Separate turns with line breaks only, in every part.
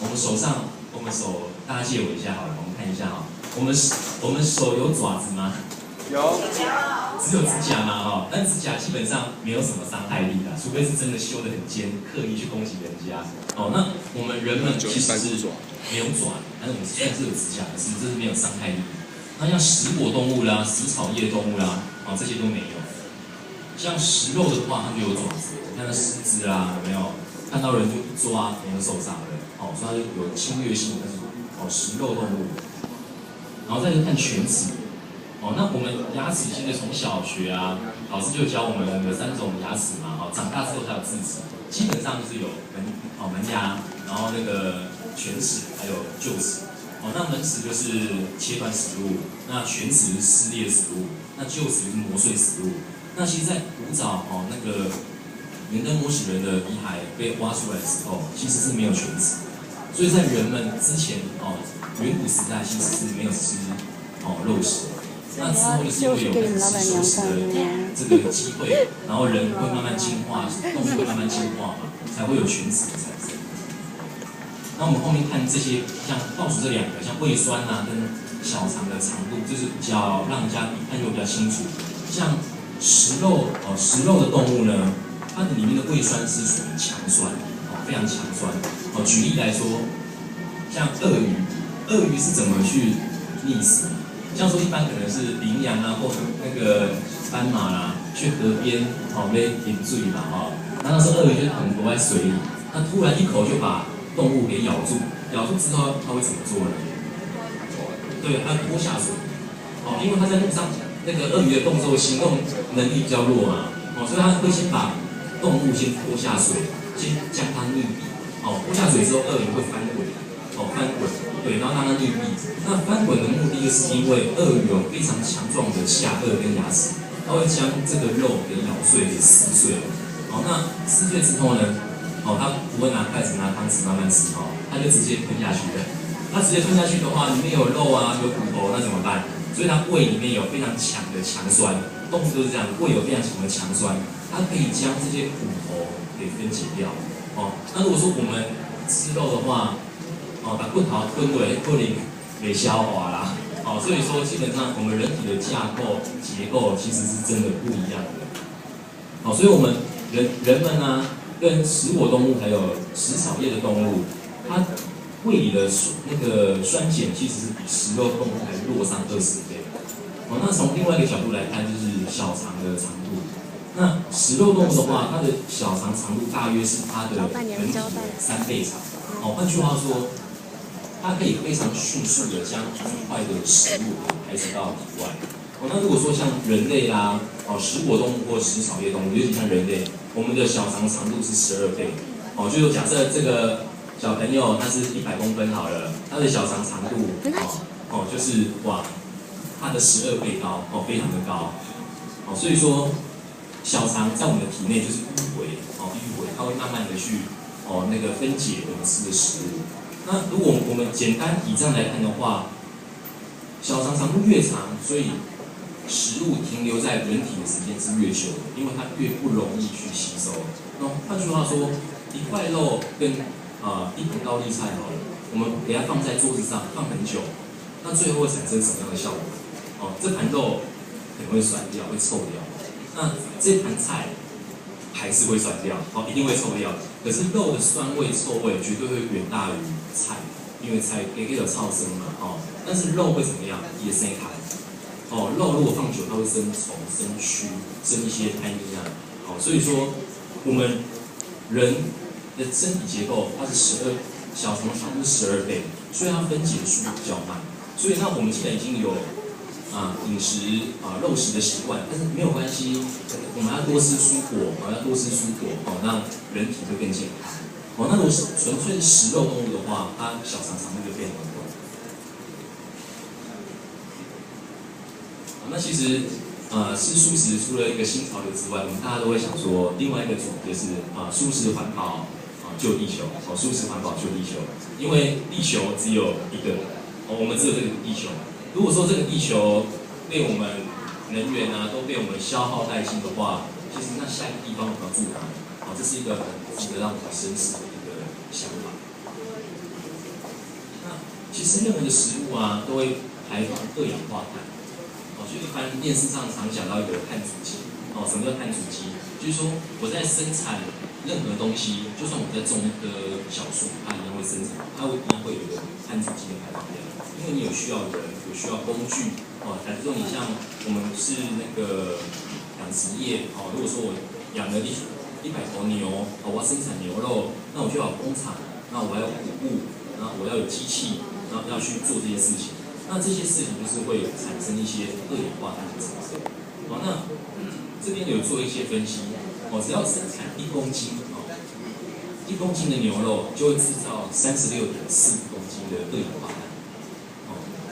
我们手大家借我一下好了，我们看一下哈。我们手有爪子吗？
有。
只有指甲嘛哈，但指甲基本上没有什么伤害力的，除非是真的修得很尖，刻意去攻击人家。哦，那我们人们其实是没有爪，但是我们虽然是有指甲，可是这是没有伤害力。那像食果动物啦、食草叶动物啦，哦这些都没有。像食肉的话，它就有爪子，你看那狮子啦，有没有？看到人就一抓，可能受伤了。哦，所以它就有侵略性的那种食肉动物。然后再就看犬齿。哦，那我们牙齿其实从小学啊，老师就教我们有3种牙齿嘛，哦，长大之后才有智齿，基本上就是有门牙，然后那个犬齿还有臼齿。哦，那门齿就是切断食物，那犬齿是撕裂食物，那臼齿就是磨碎食物。那其实，在古早哦那个原登摩史人的遗骸被挖出来的时候，其实是没有犬齿，所以在人们之前哦远古时代其实是没有吃肉食。那之后就是因为有吃熟食的这个机会，然后人会慢慢进化，动物会慢慢进化嘛，才会有犬齿的产生。那我们后面看这些，像倒数这2个，像胃酸啊跟小肠的长度，就是比较让人家一看就比较清楚。像食肉的动物呢，它的里面的胃酸是属于强酸，非常强酸。举例来说，像鳄鱼是怎么去觅食？像说一般可能是羚羊啊，或者那个斑马啦，去河边要饮水嘛那时候鳄鱼就可能躲在水里，它突然一口就把动物给咬住之后，它会怎么做呢？对，它拖下水。因为它在路上那个鳄鱼的动作行动能力比较弱嘛，所以它会先把动物先拖下水，先将它溺毙。拖下水之后，鳄鱼会翻滚。对，然后让它溺毙。那翻滚的目的就是因为鳄鱼有非常强壮的下颚跟牙齿，它会将这个肉给咬碎、给撕碎。那撕碎之后呢，它不会拿筷子、拿汤匙慢慢吃，它就直接吞下去了。它直接吞下去的话，里面有肉啊，有骨头，那怎么办？所以它胃里面有非常强的强酸，动物都是这样，胃有非常强的强酸，它可以将这些骨头给分解掉。那如果说我们吃肉的话，把骨头吞落可能没消化啦，所以说基本上我们人体的架构结构其实是真的不一样的。所以我们人们啊，跟食果动物还有食草叶的动物，它胃里的那个酸碱其实是比食肉动物还弱上20倍。那从另外一个角度来看，就是小肠的长度。那食肉动物的话，它的小肠长度大约是它的人体的3倍长。换句话说，它可以非常迅速的将一块的食物排斥到体外。那如果说像人类啦，食果动物或食草叶动物，尤其像人类，我们的小肠长度是12倍。就是假设这个小朋友他是100公分好了，他的小肠长度就是他的12倍高，非常的高。所以说小肠在我们的体内就是迂回，它会慢慢的去那个分解我们吃的食物。那如果我们简单以这样来看的话，小肠长度越长，所以食物停留在人体的时间是越久的，因为它越不容易去吸收。那换句话说，一块肉跟一盘高丽菜好了，我们给它放在桌子上放很久，那最后会产生什么样的效果？这盘肉可能会酸掉，会臭掉。那这盘菜还是会酸掉，一定会臭掉。可是肉的酸味、臭味绝对会远大于菜，因为菜也可以有超生嘛，但是肉会怎么样？也生痰。肉如果放久，它会生虫、生蛆、生一些胎腻啊。所以说我们人的身体结构它是小肠长度12倍，所以它分解的速度比较慢。所以那我们既然已经有饮食肉食的习惯，但是没有关系，我们要多吃蔬果，让人体会更健康。那如果是纯粹是食肉动物的话，它小肠长度就变很短。那其实吃素食除了一个新潮流之外，我们大家都会想说，另外一个主题就是素食环保救地球，素食环保救地球，因为地球只有一个，我们只有这个地球。如果说这个地球被我们能源都被我们消耗殆尽的话，其实那下一个地方我们要住哪里？这是一个很值得让我们深思的一个想法。其实任何的食物啊，都会排放二氧化碳。就一般电视上常讲到一个碳足迹。什么叫碳足迹？就是说我在生产任何东西，就算我在种一棵小树，它一样会生产，它一样会有一个碳足迹的排放量。因为你有需要人，有需要工具。假如说你像我们是那个养殖业，如果说我养了100头牛，我要生产牛肉，那我就要有工厂，那我还要谷物，然后我要有机器，然后要去做这些事情。那这些事情就是会产生一些二氧化碳的产生。那这边有做一些分析，只要生产1公斤，1公斤的牛肉就会制造36.4公斤的二氧化碳。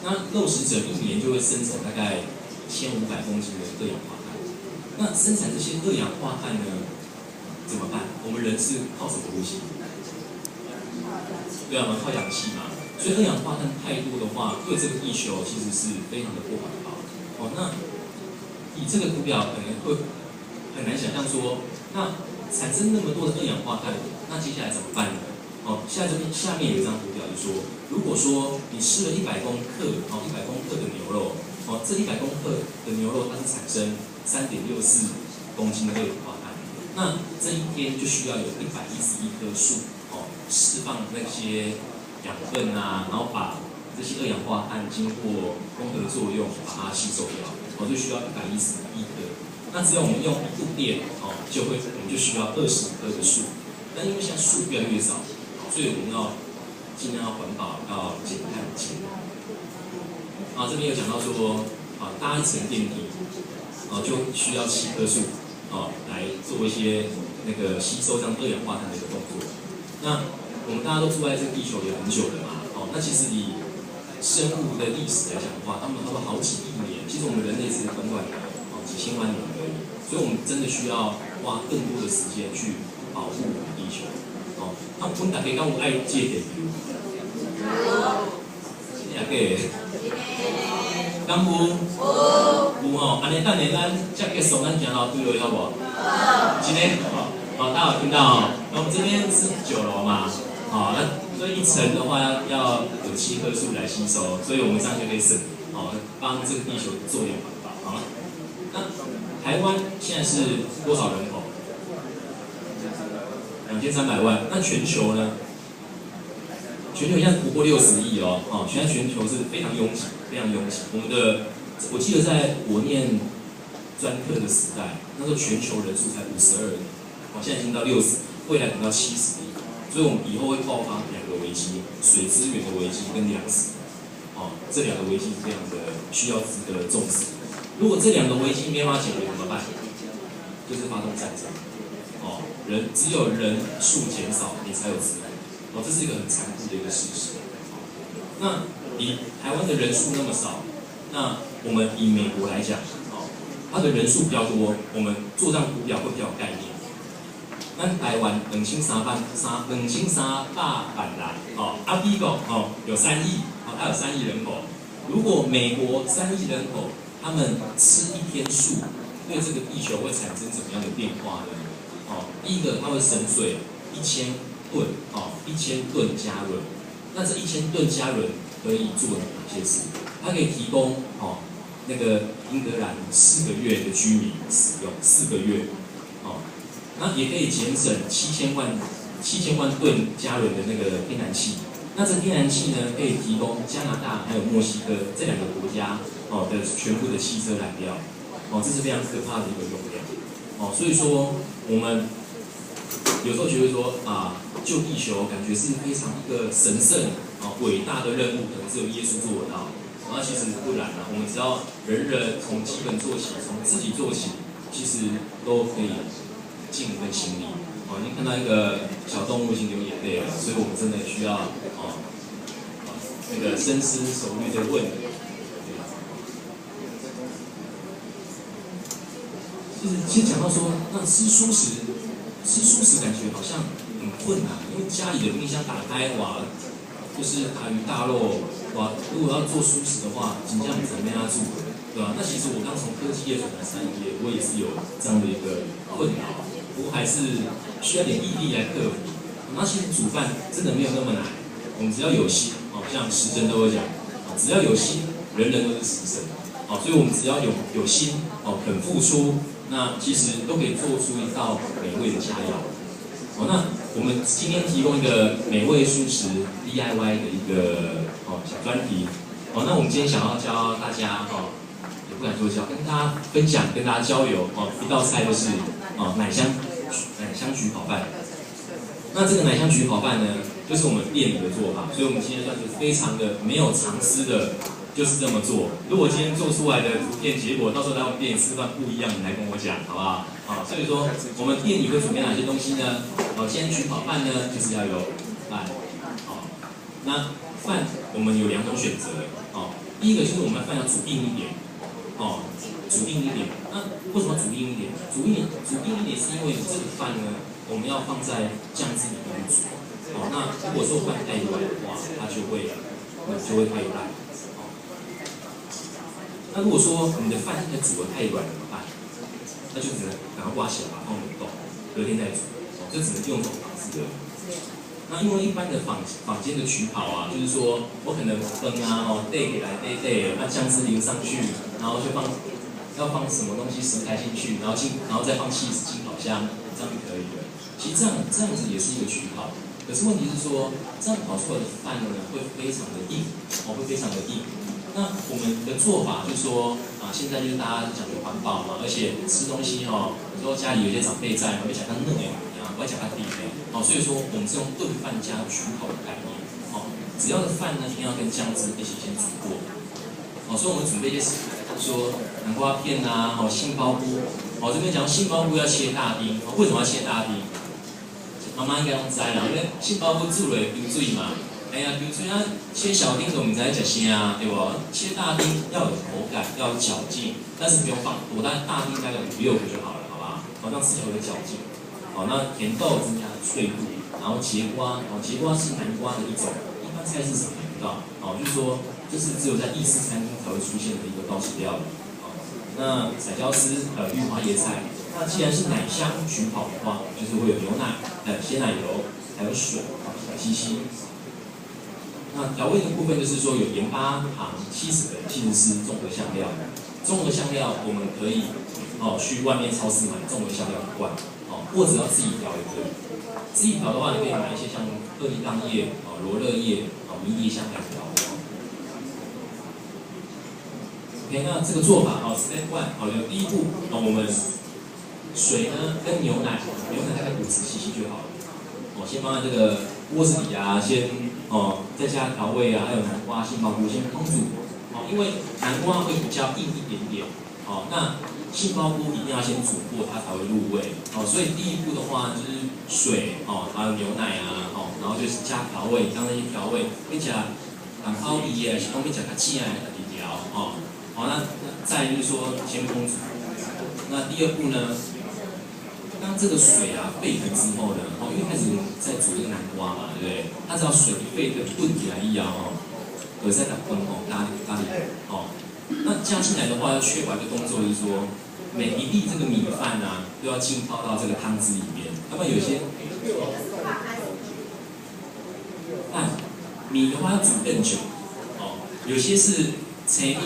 那肉食者1年就会生产大概1500公斤的二氧化碳。那生产这些二氧化碳呢，怎么办？我们人是靠什么呼吸？对啊，我们靠氧气嘛。所以二氧化碳太多的话，对这个地球其实是非常的不环保。那以这个图表可能会很难想象说，那产生那么多的二氧化碳，那接下来怎么办呢？下面有一张图表，就说，如果说你吃了100公克，100公克的牛肉，这100公克的牛肉它是产生3.64公斤的二氧化碳，那这一天就需要有111棵树，释放那些养分啊，然后把这些二氧化碳经过光合作用把它吸收掉，就需要111棵。那只要我们用1度电，我们就需要20棵的树。但因为现在树越来越少，所以我们要尽量要环保，要减碳节。这边有讲到说，搭一层电梯，就需要7棵树，来做一些那个吸收这样二氧化碳的一个动作。那我们大家都住在这个地球也很久了嘛，那其实以生物的历史来讲的话，他们好几亿年，其实我们人类是短短的几千万年而已，所以我们真的需要花更多的时间去保护地球。那我们大家敢有爱这个？真正假？敢有？有安尼等下咱才结束，咱行到对落好不好？今天大家有听到那我们这边是9楼嘛，那所以1层的话要有7棵树来吸收，所以我们这样就可以省，帮这个地球做点环保。好了，那台湾现在是多少人口？2300万。那全球呢？全球现在突破60亿现在全球是非常拥挤，非常拥挤。我记得在我念专科的时代，那时候全球人数才52亿，现在已经到60，未来等到70亿。所以我们以后会爆发2个危机：水资源的危机跟粮食。这2个危机是非常的需要值得重视。如果这2个危机没办法解决怎么办？就是发动战争。只有人数减少，你才有资源。这是一个很残酷的一个事实。那以台湾的人数那么少，那我们以美国来讲，它的人数比较多，我们做这张图表会比较有概念。咱台湾2300万人，美国有3亿，它有3亿人口。如果美国3亿人口，他们吃1天素，对这个地球会产生怎么样的变化呢？第一个，它会省水1000吨，1000吨加仑。那这1000吨加仑可以做哪些事？它可以提供那个英格兰4个月的居民使用，4个月，那也可以节省7000万吨加仑的那个天然气。那这天然气呢，可以提供加拿大还有墨西哥这2个国家的全部的汽车燃料，这是非常可怕的一个用量。所以说我们有时候觉得说救地球感觉是非常一个神圣伟大的任务，可能只有耶稣做得到。那其实不然我们只要人人从基本做起，从自己做起，其实都可以尽一份心力。已经看到一个小动物已经流眼泪了，所以我们真的需要那个深思熟虑的问。其实讲到说，那吃素食感觉好像很困难，因为家里的冰箱打开就是大鱼大肉，如果要做素食的话，尽量怎么样做，对吧？那其实我刚从科技业转到餐饮业，我也是有这样的一个困扰，不过还是需要点毅力来克服。那其实煮饭真的没有那么难，我们只要有心像时珍都有讲，只要有心，人人都是食神。所以我们只要有心，肯付出，那其实都可以做出一道美味的佳肴。那我们今天提供一个美味素食 DIY 的一个小专题。那我们今天想要教大家也不敢说教，跟大家分享，跟大家交流一道菜就是奶香焗烤饭。那这个奶香焗烤饭呢，就是我们店里的做法，所以我们今天算是非常的没有藏私的。就是这么做。如果今天做出来的图片结果，到时候来我们店里吃饭不一样，你来跟我讲，好不好？所以说我们店里会准备哪些东西呢？今天焗烤饭呢，就是要有饭。那饭我们有2种选择。第一个就是我们饭要煮硬一点。煮硬一点。那为什么煮硬一点？煮硬一点是因为这个饭呢，我们要放在酱汁里面煮。那如果说饭太软的话，它就会太烂。那如果说你的饭现在煮得太软怎么办？那就只能赶快挖起来，把它放冷冻，隔天再煮。就只能用这种方式的。那因为一般的坊间的焗烤啊，就是说我可能分带给来带，那酱汁淋上去，然后就要放什么东西食材进去，然后再放起司进烤箱，这样就可以了。其实这样子也是一个焗烤，可是问题是说这样烤出来的饭呢会非常的硬，会非常的硬。那我们的做法就是说现在就是大家讲究环保嘛，而且吃东西有时候家里有些长辈在，会讲它嫩不会讲它底所以说我们是用炖饭加焗烤的概念，只要的饭呢一定要跟酱汁一起先煮过，所以我们准备一些食材，就是说南瓜片啊，杏鲍菇，这边讲杏鲍菇要切大丁，为什么要切大丁？妈妈应该都知啦，因为杏鲍菇煮了流水嘛。哎呀，比如说切小丁，我们在吃啥，对不？切大丁要有口感，要有嚼劲，但是不用放多，但大丁大概5、6个就好了，好吧？这样吃起来会有嚼劲。那甜豆增加脆度，然后节瓜，节瓜是南瓜的一种，一般菜市场买不到，就是说这是只有在意式餐厅才会出现的一个高级料理。那彩椒丝，玉花椰菜。那既然是奶香焗烤的话，就是会有牛奶，还有鲜奶油，还有水，小稀稀。那调味的部分就是说有盐巴、糖、起司丝综合香料。综合香料我们可以去外面超市买综合香料一罐，或者要自己调也可以。自己调的话，你可以买一些像鹤立刚叶、罗勒叶、迷迭香来调。OK， 那这个做法Step 1，有第一步，我们水呢跟牛奶大概50 cc 就好了。先放在这个锅子里啊，先再加调味啊，还有南瓜、杏鲍菇先烹煮。因为南瓜会比较硬一点点，那杏鲍菇一定要先煮过，它才会入味。所以第一步的话就是水还有牛奶啊，然后就是加调味，将那些调味，并且红泡梨也是讲要吃较浅的调，那再就是说先烹煮。那第二步呢？当这个水沸腾之后呢，因为开始在煮这个南瓜嘛，对不对？它只要水一沸腾，炖起来一摇再打分咖喱那加进来的话，要确保一个动作，就是说每一粒这个米饭都要浸泡到这个汤汁里面，要不然有些米的话要煮更久，有些是切米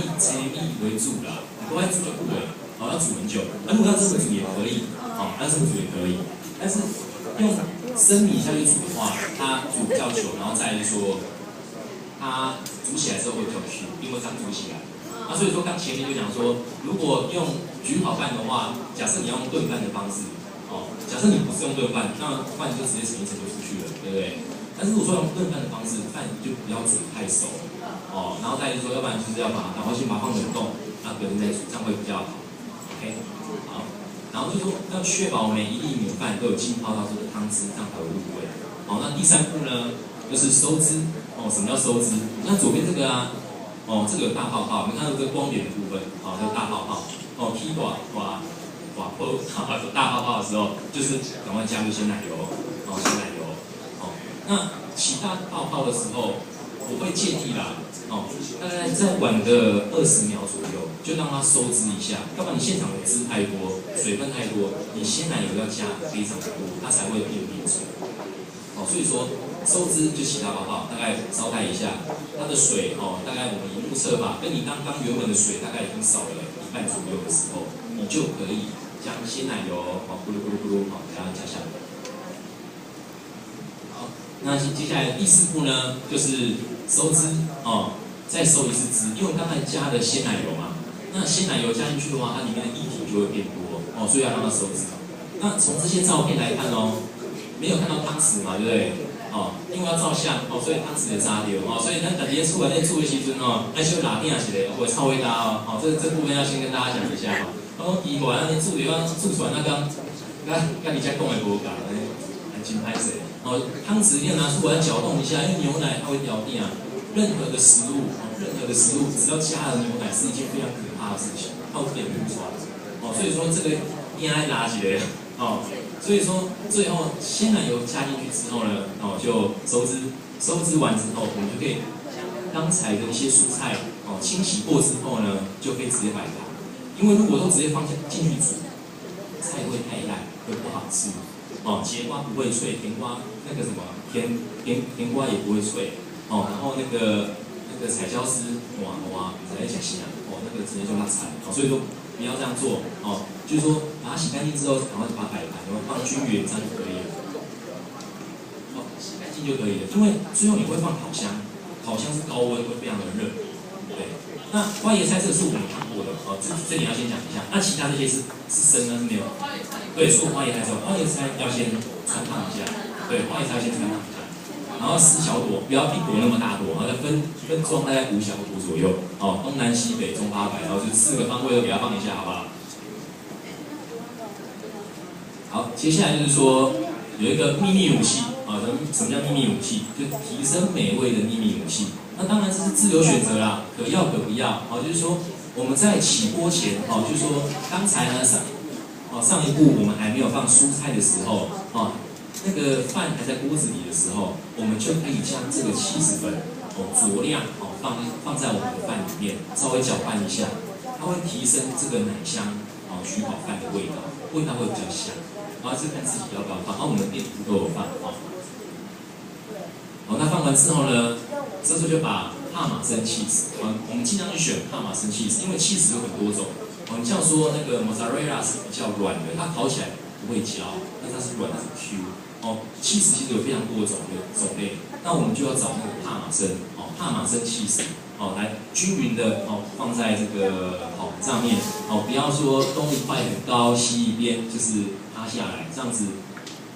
为主啦，不爱煮就不会，要煮很久。那如果要这么煮也可以。要这么煮也可以，但是用生米下去煮的话，它煮比较久，然后再是说，它煮起来之后会比较 Q， 因为刚煮起来。所以说刚前面就讲说，如果用焗烤饭的话，假设你要用炖饭的方式，假设你不是用炖饭，那饭就直接盛一盛就出去了，对不对？但是如果说用炖饭的方式，饭就不要煮太熟，然后再就是说，要不然就是要把先把它放冷冻，隔天再煮，这样会比较好。OK， 好。然后就说要确保每一粒米饭都有浸泡到这个汤汁，这样才会入味。那第3步呢，就是收汁。什么叫收汁？你看左边这个这个有大泡泡，你看到这个光点的部分，这个大泡泡，踢大泡泡的时候，就是赶快加入鲜奶油，那起大泡泡的时候，我会建议啦。大概再晚个20秒左右，就让它收汁一下，要不然你现场的汁太多，水分太多，你鲜奶油要加非常多，它才会有变水。所以说收汁就起大泡泡，大概烧开一下，它的水大概我们以目测法，跟你刚刚原本的水大概已经少了1半左右的时候，你就可以将鲜奶油咕噜咕噜咕噜给它加下来。好，那接下来第4步呢，就是收汁再收一次汁，因为刚才加了鲜奶油嘛，那鲜奶油加进去的话，它里面的液体就会变多所以要让它收汁。那从这些照片来看没有看到汤匙嘛，对不对？因为要照相所以汤匙也扎掉所以咱大家出来在做的时阵要小拉定一个，会超会搭这部分要先跟大家讲一下奇怪，咱煮要煮出来那跟你家讲的无共，还真歹势汤匙你要拿出来搅动一下，因为牛奶它会掉定任何的食物，只要加了牛奶是一件非常可怕的事情，它会变流出来所以说这个应该拉起来所以说最后鲜奶油加进去之后呢就收汁完之后，我们就可以刚才的一些蔬菜清洗过之后呢，就可以直接摆盘。因为如果都直接放进去煮，菜会太烂，会不好吃节瓜不会脆，甜瓜那个什么甜瓜也不会脆然后那个彩椒丝哇在讲西那个直接就拉惨所以说不要这样做就是说把它洗干净之后，然后把它摆盘，然后放均匀，这样就可以了。洗干净就可以了。因为最后你会放烤箱，烤箱是高温，会非常的热。对，那花椰菜这个是我们看过的这里要先讲一下。那其他这些是生的，是没有。对，所有花椰菜之后，花椰菜要先穿烫一下。对，花椰菜要先穿烫一下，然后4小朵，不要一朵那么大朵，然后分装大概5小朵左右东南西北中八白，然后就4个方位都给它放一下，好不好？好，接下来就是说有一个秘密武器什么叫秘密武器？就提升美味的秘密武器。那当然这是自由选择啦，可要可不要就是说我们在起锅前就是说刚才呢上一步我们还没有放蔬菜的时候那个饭还在锅子里的时候，我们就可以将这个起司粉酌量放在我们的饭里面，稍微搅拌一下，它会提升这个奶香焗烤饭的味道会比较香。是看自己要不要放，我们店里都有放那放完之后呢，这时候就把帕玛森起司我们尽量去选帕玛森起司，因为起司有很多种你像说那个 mozzarella 是比较软的，它烤起来不会焦，但它是软的 Q起司其实有非常多种类，那我们就要找那个帕玛森起司来均匀的放在这个烤盘上面不要说东一块很高西一边就是塌下来，这样子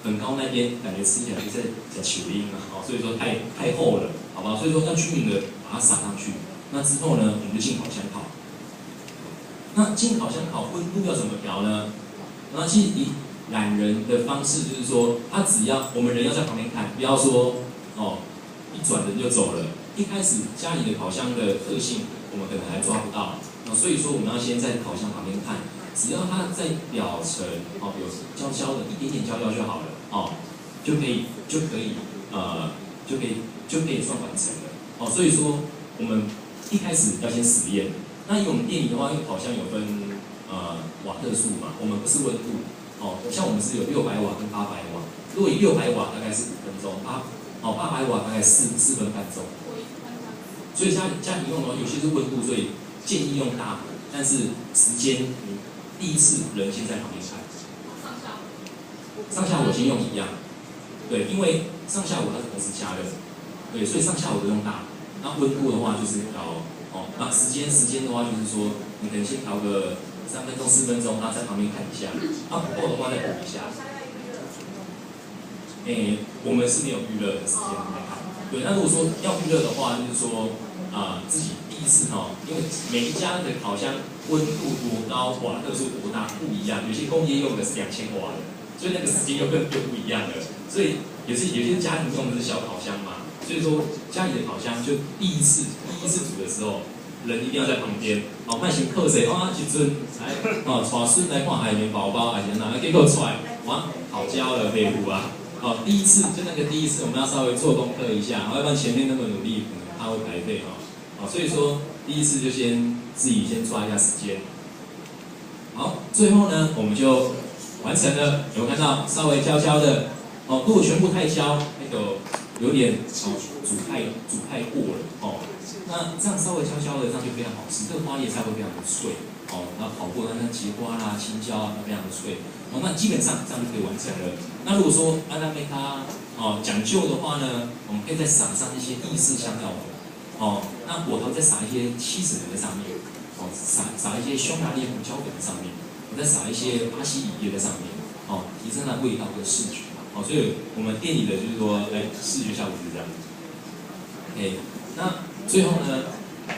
很高那边感觉吃起来就是在球音所以说太厚了，好不好？所以说要均匀的把它撒上去。那之后呢，我们就进烤箱烤。那进烤箱烤温度要怎么调呢？那其实以懒人的方式就是说，他只要我们人要在旁边看，不要说一转人就走了。一开始家里的烤箱的特性，我们可能还抓不到所以说我们要先在烤箱旁边看，只要它在表层有焦焦的，一点点焦焦就好了就可以算完成了所以说我们一开始要先实验。那以我们店里的话，因为烤箱有分瓦特数嘛，我们不是温度像我们是有600瓦跟800瓦。如果以600瓦大概是5分钟，800瓦大概4分半钟。所以家里用的话，有些是温度，所以建议用大火，但是时间第一次人先在旁边看。上下火先用一样，对，因为上下火它是同时加热，对，所以上下火都用大火。那温度的话就是调那时间的话就是说，你可能先调个3分钟4分钟，然后在旁边看一下，不够的话再补一下。我们是没有预热的时间来看。对，那如果说要预热的话，就是说自己第一次因为每一家的烤箱温度多高、瓦特数多大不一样，有些工业用的是2000瓦的，所以那个时间又不一样了。所以有些家庭用的是小烤箱嘛，所以说家里的烤箱就第一次煮的时候，人一定要在旁边卖先靠谁一阵来带孙来看海绵宝宝，还是哪个结果出来烤焦了佩服啊！第一次我们要稍微做功课一下，要不然前面那么努力，可能他会白费所以说第一次就自己先抓一下时间。好，最后呢，我们就完成了，有看到稍微焦焦的如果全部太焦，那个有点煮太过了哦。那这样稍微焦焦的，这样就非常好吃。这个花椰菜会非常的脆哦，然后烤过的那节瓜啦、青椒啊，非常的脆哦。那基本上这样就可以完成了。那如果说安娜梅卡讲究的话呢，我们可以再撒上一些意式香料粉哦。那我还会再撒一些cheese粉在上面哦，撒一些匈牙利胡椒粉在上面，我再撒一些巴西里叶在上面哦，提升它的味道跟视觉。好，所以我们店里的就是说，视觉效果是这样。OK， 那最后呢，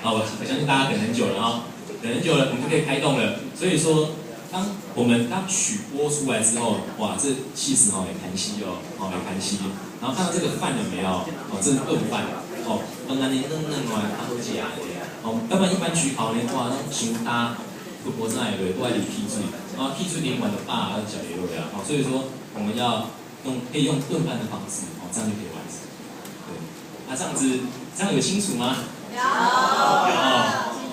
我相信大家等很久了啊，等很久了，我们就可以开动了。所以说，我们曲播出来之后，哇，这气势也弹吸哦，也弹吸。然后看到这个饭有没有？这是炖饭哦，安安的嫩嫩啊，它都假的。哦，要不然一般曲烤的话，那伤搭，不过在的都爱流屁水，屁水连完的爸要搅流了。所以说我们要。可以用炖饭的方式，这样就可以完成。对，那这样子，这样有清楚吗？有。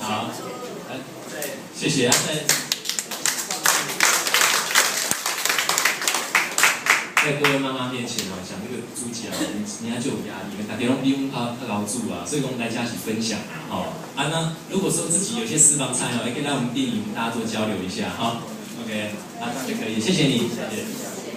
好，谢谢。在各位妈妈面前讲这个猪脚，人家就有压力，大家拢比我们较高煮啊，所以我们来家一起分享那如果说自己有些私房菜也可以来我们店里大家做交流一下OK，这样就可以，谢谢你，谢谢。